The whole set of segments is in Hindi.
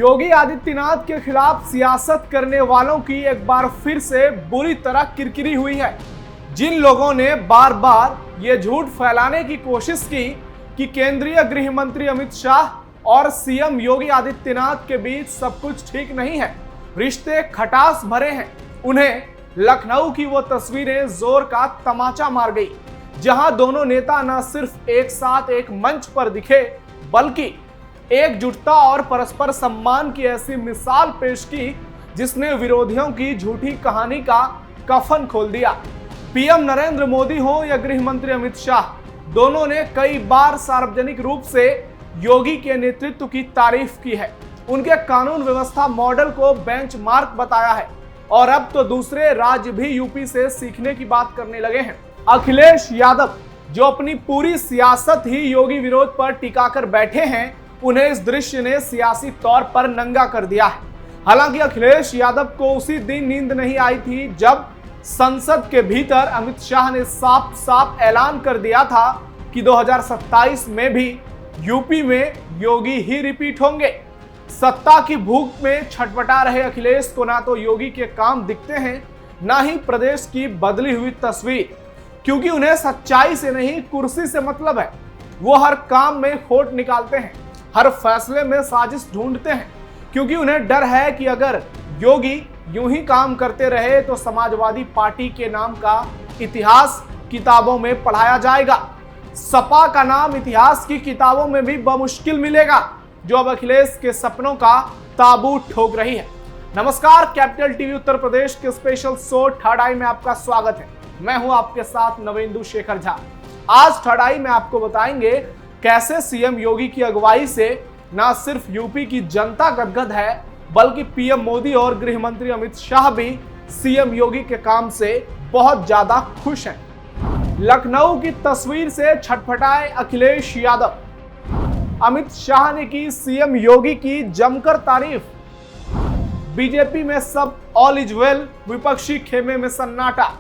योगी आदित्यनाथ के खिलाफ सियासत करने वालों की एक बार फिर से बुरी तरह किरकिरी हुई है। जिन लोगों ने बार बार ये झूठ फैलाने की कोशिश की कि केंद्रीय गृह मंत्री अमित शाह और सीएम योगी आदित्यनाथ के बीच सब कुछ ठीक नहीं है, रिश्ते खटास भरे हैं, उन्हें लखनऊ की वो तस्वीरें जोर का तमाचा मार गई, जहां दोनों नेता न सिर्फ एक साथ एक मंच पर दिखे बल्कि एकजुटता और परस्पर सम्मान की ऐसी मिसाल पेश की जिसने विरोधियों की झूठी कहानी का कफन खोल दिया। पीएम नरेंद्र मोदी हो या गृह मंत्री अमित शाह, दोनों ने कई बार सार्वजनिक रूप से योगी के नेतृत्व की तारीफ की है, उनके कानून व्यवस्था मॉडल को बेंचमार्क बताया है और अब तो दूसरे राज्य भी यूपी से सीखने की बात करने लगे हैं। अखिलेश यादव जो अपनी पूरी सियासत ही योगी विरोध पर टिकाकर बैठे हैं, उन्हें इस दृश्य ने सियासी तौर पर नंगा कर दिया है। हालांकि अखिलेश यादव को उसी दिन नींद नहीं आई थी जब संसद के भीतर अमित शाह ने साफ साफ ऐलान कर दिया था कि 2027 में भी यूपी में योगी ही रिपीट होंगे। सत्ता की भूख में छटपटा रहे अखिलेश को ना तो योगी के काम दिखते हैं, ना ही प्रदेश की बदली हुई तस्वीर, क्योंकि उन्हें सच्चाई से नहीं कुर्सी से मतलब है। वो हर काम में खोट निकालते हैं, हर फैसले में साजिश ढूंढते हैं, क्योंकि उन्हें डर है कि अगर योगी यूं ही काम करते रहे तो समाजवादी पार्टी के नाम का इतिहास किताबों में पढ़ाया जाएगा। सपा का नाम इतिहास की किताबों में भी बमुश्किल मिलेगा, जो अब अखिलेश के सपनों का ताबूत ठोक रही है। नमस्कार, कैपिटल टीवी उत्तर प्रदेश के स्पेशल शो थर्ड आई में आपका स्वागत है। मैं हूं आपके साथ नवेंदु शेखर झा। आज थर्ड आई में आपको बताएंगे कैसे सीएम योगी की अगुवाई से न सिर्फ यूपी की जनता गदगद है, बल्कि पीएम मोदी और गृह मंत्री अमित शाह भी सीएम योगी के काम से बहुत ज्यादा खुश हैं। लखनऊ की तस्वीर से छटपटाए अखिलेश यादव। अमित शाह ने की सीएम योगी की जमकर तारीफ। बीजेपी में सब ऑल इज वेल, विपक्षी खेमे में सन्नाटा।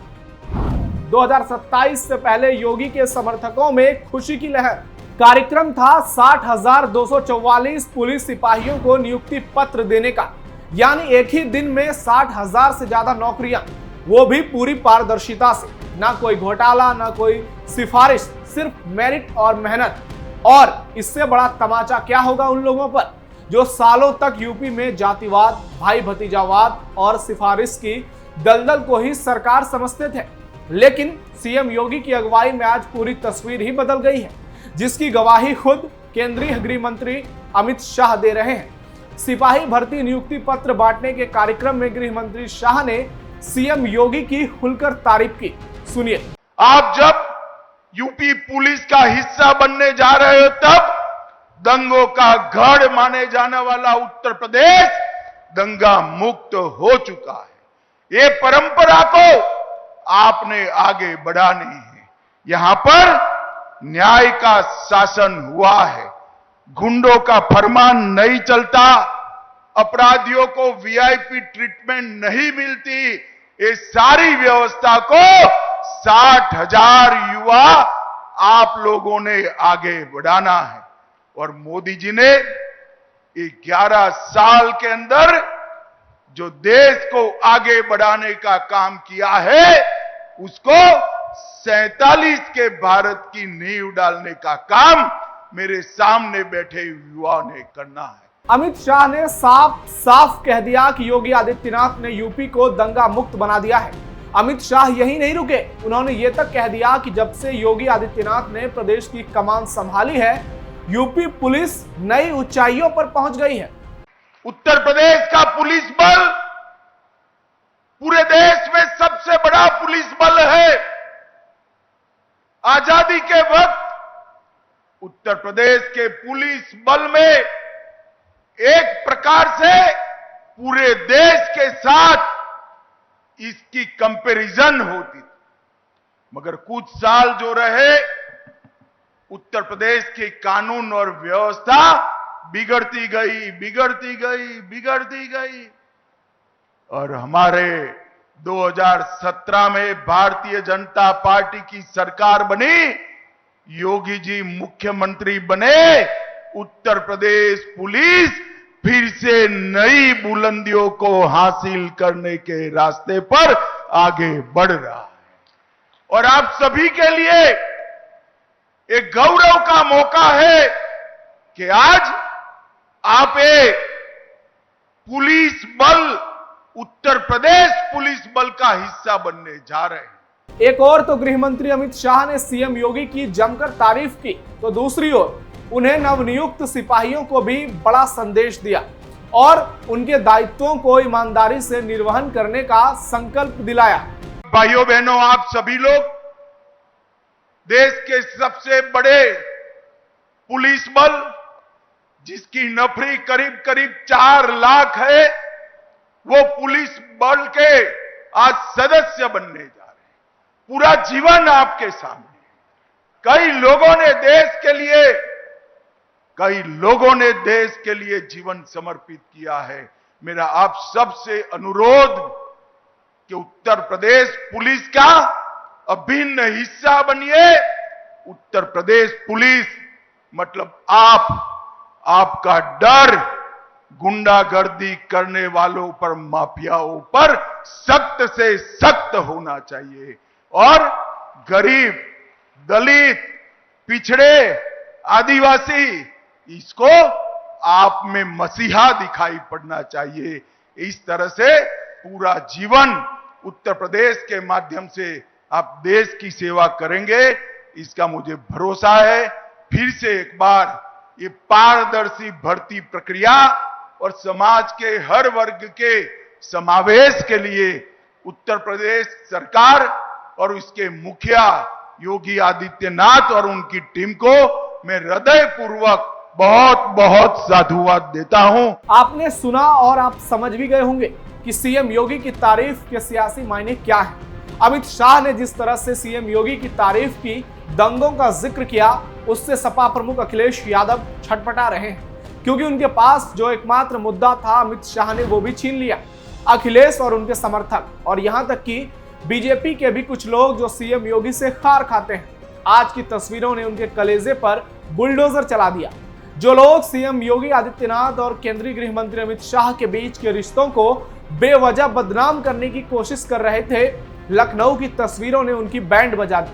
2027 से पहले योगी के समर्थकों में खुशी की लहर। कार्यक्रम था 60,244 पुलिस सिपाहियों को नियुक्ति पत्र देने का, यानी एक ही दिन में 60,000 से ज्यादा नौकरियां, वो भी पूरी पारदर्शिता से, ना कोई घोटाला ना कोई सिफारिश, सिर्फ मेरिट और मेहनत। और इससे बड़ा तमाचा क्या होगा उन लोगों पर जो सालों तक यूपी में जातिवाद, भाई भतीजावाद और सिफारिश की दलदल को ही सरकार समझते थे। लेकिन सीएम योगी की अगुवाई में आज पूरी तस्वीर ही बदल गई है, जिसकी गवाही खुद केंद्रीय गृह मंत्री अमित शाह दे रहे हैं। सिपाही भर्ती नियुक्ति पत्र बांटने के कार्यक्रम में गृह मंत्री शाह ने सीएम योगी की खुलकर तारीफ की। सुनिए। आप जब यूपी पुलिस का हिस्सा बनने जा रहे हो तब दंगों का गढ़ माने जाने वाला उत्तर प्रदेश दंगा मुक्त हो चुका है। ये परंपरा को आपने आगे बढ़ानी है। यहां पर न्याय का शासन हुआ है, गुंडों का फरमान नहीं चलता, अपराधियों को वीआईपी ट्रीटमेंट नहीं मिलती। ये सारी व्यवस्था को 60,000 युवा आप लोगों ने आगे बढ़ाना है। और मोदी जी ने 11 साल के अंदर जो देश को आगे बढ़ाने का काम किया है, उसको 47 के भारत की नींव डालने का काम मेरे सामने बैठे युवाओं ने करना है। अमित शाह ने साफ साफ कह दिया कि योगी आदित्यनाथ ने यूपी को दंगा मुक्त बना दिया है। अमित शाह यही नहीं रुके, उन्होंने ये तक कह दिया कि जब से योगी आदित्यनाथ ने प्रदेश की कमान संभाली है, यूपी पुलिस नई ऊंचाइयों पर पहुंच गई है। उत्तर प्रदेश का पुलिस बल पूरे देश में सबसे बड़ा पुलिस बल है। आजादी के वक्त उत्तर प्रदेश के पुलिस बल में एक प्रकार से पूरे देश के साथ इसकी कंपैरिजन होती थी, मगर कुछ साल जो रहे उत्तर प्रदेश की कानून और व्यवस्था बिगड़ती गई और हमारे 2017 में भारतीय जनता पार्टी की सरकार बनी, योगी जी मुख्यमंत्री बने, उत्तर प्रदेश पुलिस फिर से नई बुलंदियों को हासिल करने के रास्ते पर आगे बढ़ रहा है। और आप सभी के लिए एक गौरव का मौका है कि आज आप एक पुलिस बल, उत्तर प्रदेश पुलिस बल का हिस्सा बनने जा रहे हैं। एक और तो गृह मंत्री अमित शाह ने सीएम योगी की जमकर तारीफ की, तो दूसरी ओर उन्हें नवनियुक्त सिपाहियों को भी बड़ा संदेश दिया और उनके दायित्वों को ईमानदारी से निर्वहन करने का संकल्प दिलाया। भाइयों बहनों, आप सभी लोग देश के सबसे बड़े पुलिस बल, जिसकी नफरी करीब करीब 4 लाख है, वो पुलिस बल के आज सदस्य बनने जा रहे हैं। पूरा जीवन आपके सामने। कई लोगों ने देश के लिए जीवन समर्पित किया है। मेरा आप सबसे अनुरोध कि उत्तर प्रदेश पुलिस का अभिन्न हिस्सा बनिए। उत्तर प्रदेश पुलिस मतलब आपका डर गुंडागर्दी करने वालों पर, माफियाओं पर सख्त से सख्त होना चाहिए और गरीब, दलित, पिछड़े, आदिवासी, इसको आप में मसीहा दिखाई पड़ना चाहिए। इस तरह से पूरा जीवन उत्तर प्रदेश के माध्यम से आप देश की सेवा करेंगे, इसका मुझे भरोसा है। फिर से एक बार ये पारदर्शी भर्ती प्रक्रिया और समाज के हर वर्ग के समावेश के लिए उत्तर प्रदेश सरकार और उसके मुखिया योगी आदित्यनाथ और उनकी टीम को मैं हृदयपूर्वक बहुत बहुत साधुवाद देता हूं। आपने सुना और आप समझ भी गए होंगे कि सीएम योगी की तारीफ के सियासी मायने क्या है। अमित शाह ने जिस तरह से सीएम योगी की तारीफ की, दंगों का जिक्र किया, उससे सपा प्रमुख अखिलेश यादव छटपटा रहे हैं, क्योंकि उनके पास जो एकमात्र मुद्दा था अमित शाह ने वो भी छीन लिया। अखिलेश और उनके समर्थक और यहां तक कि बीजेपी के भी कुछ लोग जो सीएम योगी से खार खाते हैं, आज की तस्वीरों ने उनके कलेजे पर बुलडोजर चला दिया। जो लोग सीएम योगी आदित्यनाथ और केंद्रीय गृह मंत्री अमित शाह के बीच के रिश्तों को बेवजह बदनाम करने की कोशिश कर रहे थे, लखनऊ की तस्वीरों ने उनकी बैंड बजा दी।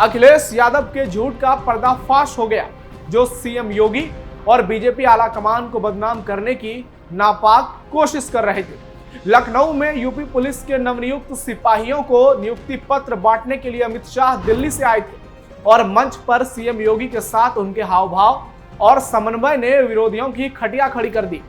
अखिलेश यादव के झूठ का पर्दाफाश हो गया, जो सीएम योगी और बीजेपी आला कमान को बदनाम करने की नापाक कोशिश कर रहे थे। लखनऊ में यूपी पुलिस के नवनियुक्त सिपाहियों को नियुक्ति पत्र बांटने के लिए अमित शाह दिल्ली से आए थे और मंच पर सीएम योगी के साथ उनके हाव भाव और समन्वय ने विरोधियों की खटिया खड़ी कर दी।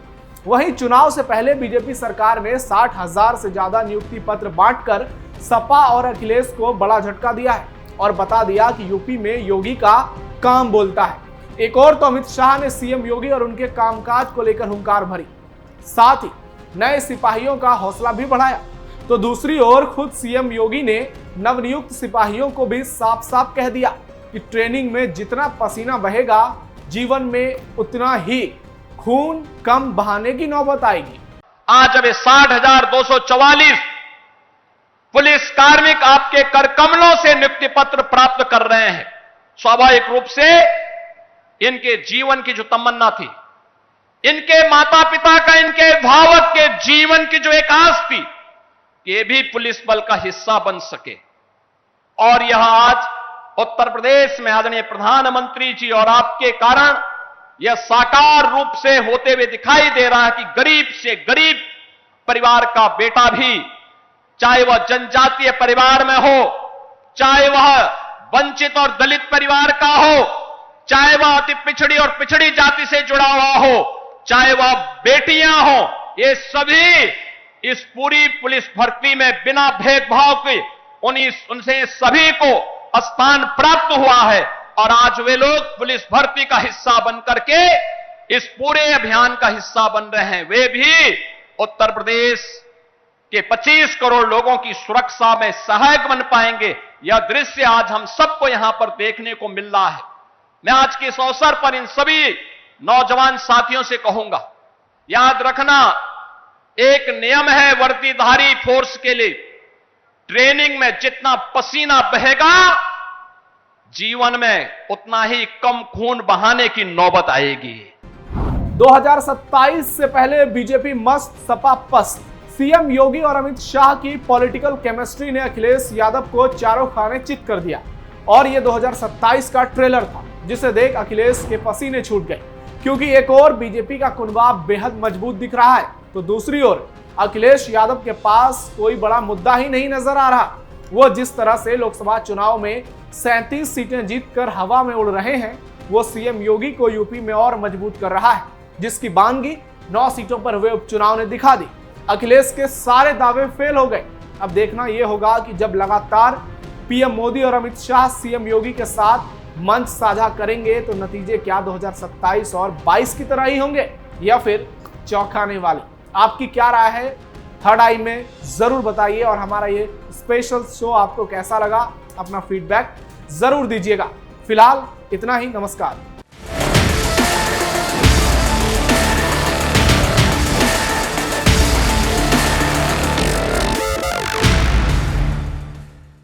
वहीं चुनाव से पहले बीजेपी सरकार ने 60,000 से ज्यादा नियुक्ति पत्र बांटकर सपा और अखिलेश को बड़ा झटका दिया है और बता दिया कि यूपी में योगी का काम बोलता है। एक और तो अमित शाह ने सीएम योगी और उनके कामकाज को लेकर हुंकार भरी, साथ ही नए सिपाहियों का हौसला भी बढ़ाया, तो दूसरी ओर खुद सीएम योगी ने नवनियुक्त सिपाहियों को भी साफ साफ कह दिया कि ट्रेनिंग में जितना पसीना बहेगा, जीवन में उतना ही खून कम बहाने की नौबत आएगी। आज अब 60,244 पुलिस कार्मिक आपके कर कमलों से नियुक्ति पत्र प्राप्त कर रहे हैं। स्वाभाविक रूप से इनके जीवन की जो तमन्ना थी, इनके माता पिता का, इनके भावक के जीवन की जो एक आस थी कि ये भी पुलिस बल का हिस्सा बन सके, और यह आज उत्तर प्रदेश में आदरणीय प्रधानमंत्री जी और आपके कारण यह साकार रूप से होते हुए दिखाई दे रहा है कि गरीब से गरीब परिवार का बेटा भी, चाहे वह जनजातीय परिवार में हो, चाहे वह वंचित और दलित परिवार का हो, चाहे वह अति पिछड़ी और पिछड़ी जाति से जुड़ा हुआ हो, चाहे वह बेटियां हो, ये सभी इस पूरी पुलिस भर्ती में बिना भेदभाव के उनसे सभी को स्थान प्राप्त हुआ है। और आज वे लोग पुलिस भर्ती का हिस्सा बनकर के इस पूरे अभियान का हिस्सा बन रहे हैं। वे भी उत्तर प्रदेश के 25 करोड़ लोगों की सुरक्षा में सहायक बन पाएंगे। यह दृश्य आज हम सबको यहां पर देखने को मिल रहा है। मैं आज के इस अवसर पर इन सभी नौजवान साथियों से कहूंगा, याद रखना, एक नियम है वर्दीधारी फोर्स के लिए, ट्रेनिंग में जितना पसीना बहेगा, जीवन में उतना ही कम खून बहाने की नौबत आएगी। 2027 से पहले बीजेपी मस्त सपा पस्त। सीएम योगी और अमित शाह की पॉलिटिकल केमिस्ट्री ने अखिलेश यादव को चारों खाने चित कर दिया और ये 2027 का ट्रेलर था जिसे देख अखिलेश के पसीने छूट गए, क्योंकि एक और बीजेपी का कुनबा बेहद मजबूत दिख रहा है तो दूसरी ओर अखिलेश यादव के पास कोई बड़ा मुद्दा ही नहीं नजर आ रहा। वो जिस तरह से लोकसभा चुनाव में 37 सीटें जीतकर हवा में उड़ रहे हैं, वो सीएम योगी को यूपी में और मजबूत कर रहा है, जिसकी बानगी 9 सीटों पर हुए उपचुनाव ने दिखा दी। अखिलेश के सारे दावे फेल हो गए। अब देखना यह होगा कि जब लगातार पीएम मोदी और अमित शाह सीएम योगी के साथ मंच साझा करेंगे तो नतीजे क्या 2027 और 22 की तरह ही होंगे या फिर चौंकाने वाले। आपकी क्या राय है? थर्ड आई में जरूर बताइए और हमारा ये स्पेशल शो आपको कैसा लगा अपना फीडबैक जरूर दीजिएगा। फिलहाल इतना ही, नमस्कार।